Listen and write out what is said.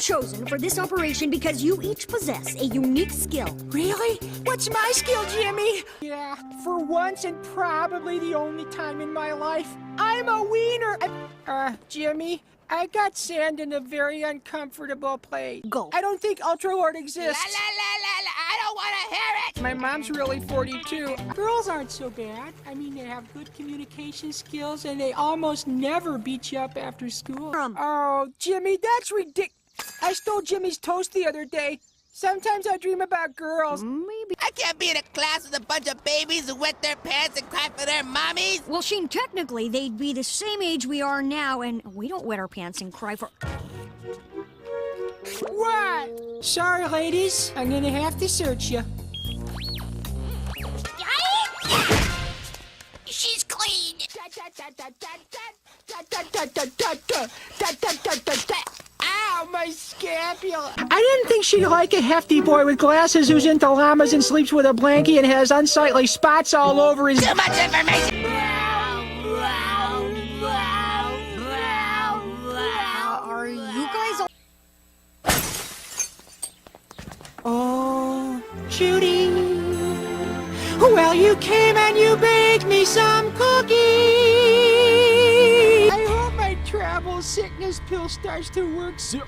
chosen for this operation because you each possess a unique skill. Really? What's my skill, Jimmy? Yeah, for once and probably the only time in my life, I'm a wiener. Jimmy, I got sand in a very uncomfortable place. Go. I don't think Ultra Lord exists. La, la, la, la, la. I don't want to hear it. My mom's really 42. Girls aren't so bad. I mean, they have good communication skills and they almost never beat you up after school. Oh, Jimmy, that's ridiculous. I stole Jimmy's toast the other day. Sometimes I dream about girls. Maybe. I can't be in a class with a bunch of babies who wet their pants and cry for their mommies. Well, Sheen, technically, they'd be the same age we are now, and we don't wet our pants and cry for... What? Sorry, ladies. I'm gonna have to search you. She's clean. Ow, my scapula. I didn't think she'd like a hefty boy with glasses who's into llamas and sleeps with a blankie and has unsightly spots all over his... Too much information. Are you guys all... Oh, Judy. Well, you came and you baked me some cookies. I hope my travel sickness pill starts to work soon.